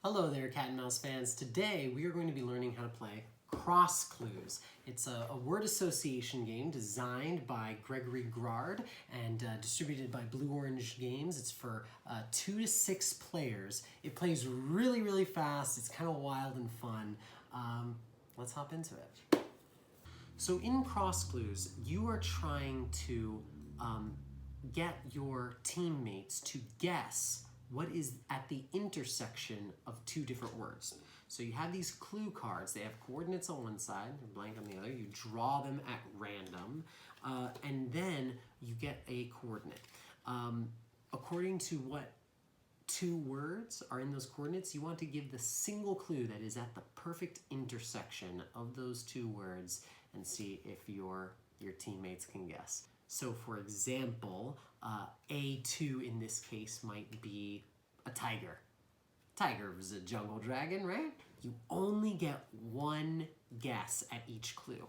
Hello there, cat and mouse fans. Today we are going to be learning how to play cross clues. It's a word association game designed by Gregory Grard and distributed by Blue Orange Games. It's for 2 to 6 players. It plays really, really fast. It's kind of wild and fun. Let's hop into it. So in cross clues, you are trying to get your teammates to guess what is at the intersection of 2 different words. So you have these clue cards. They have coordinates on one side and blank on the other. You draw them at random, and then you get a coordinate. According to what 2 words are in those coordinates, you want to give the single clue that is at the perfect intersection of those 2 words and see if your teammates can guess. So for example, A2 in this case might be a tiger. Tiger was a jungle dragon, right? You only get 1 guess at each clue.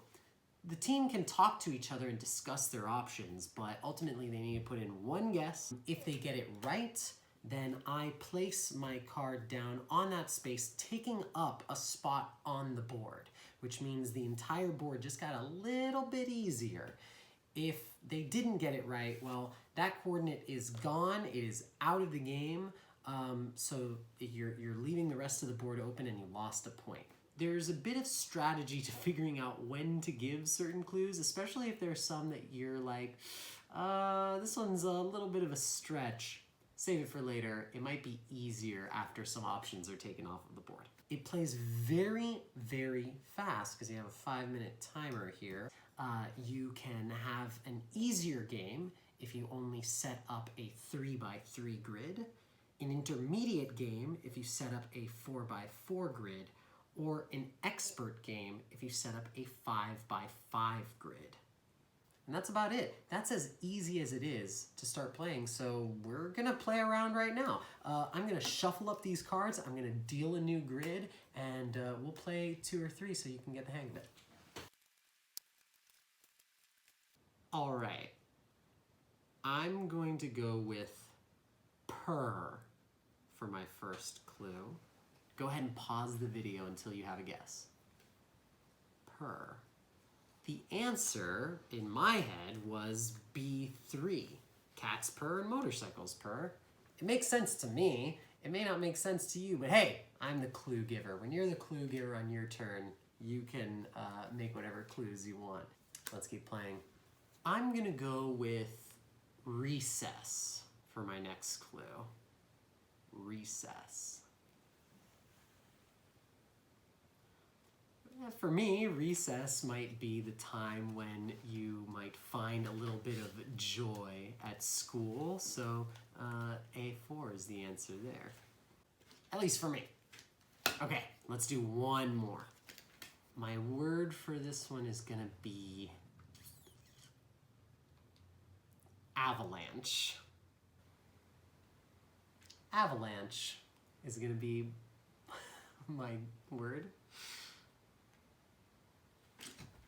The team can talk to each other and discuss their options, but ultimately they need to put in 1 guess. If they get it right, then I place my card down on that space, taking up a spot on the board, which means the entire board just got a little bit easier. If they didn't get it right, well, that coordinate is gone. It is out of the game. So you're leaving the rest of the board open and you lost a point. There's a bit of strategy to figuring out when to give certain clues, especially if there's some that you're like, this one's a little bit of a stretch. Save it for later. It might be easier after some options are taken off of the board. It plays very, very fast because you have a 5-minute timer here. You can have an easier game if you only set up a 3x3 grid, an intermediate game if you set up a 4x4 grid, or an expert game if you set up a 5x5 grid. And that's about it. That's as easy as it is to start playing, so we're gonna play around right now. I'm gonna shuffle up these cards, I'm gonna deal a new grid, and we'll play 2 or 3 so you can get the hang of it. All right, I'm going to go with purr for my first clue. Go ahead and pause the video until you have a guess. Purr. The answer in my head was B3. Cats purr and motorcycles purr. It makes sense to me. It may not make sense to you, but hey, I'm the clue giver. When you're the clue giver on your turn, you can make whatever clues you want. Let's keep playing. I'm gonna go with recess for my next clue. Recess. For me, recess might be the time when you might find a little bit of joy at school, so A4 is the answer there. At least for me. Okay, let's do one more. My word for this one is gonna be avalanche. Avalanche is gonna be my word.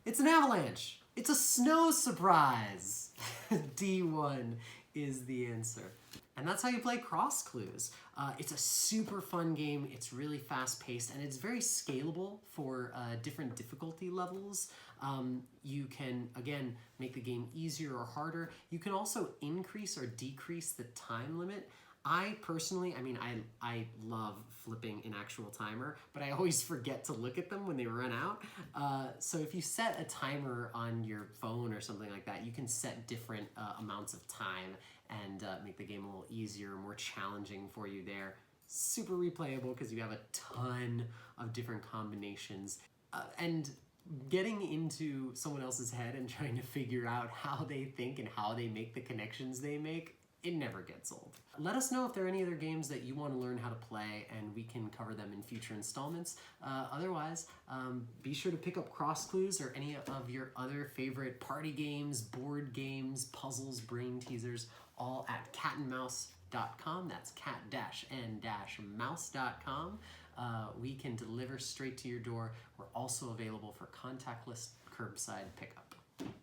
It's an avalanche. It's a snow surprise. D1 is the answer. And that's how you play cross clues. It's a super fun game. It's really fast paced and it's very scalable for different difficulty levels. You can, again, make the game easier or harder. You can also increase or decrease the time limit. I personally, I love flipping an actual timer, but I always forget to look at them when they run out. So if you set a timer on your phone or something like that, you can set different amounts of time and make the game a little easier, more challenging for you there. Super replayable because you have a ton of different combinations. And getting into someone else's head and trying to figure out how they think and how they make the connections they make, it never gets old. Let us know if there are any other games that you want to learn how to play and we can cover them in future installments. Otherwise, be sure to pick up cross clues or any of your other favorite party games, board games, puzzles, brain teasers, all at catandmouse.com. That's cat-n-mouse.com. We can deliver straight to your door. We're also available for contactless curbside pickup.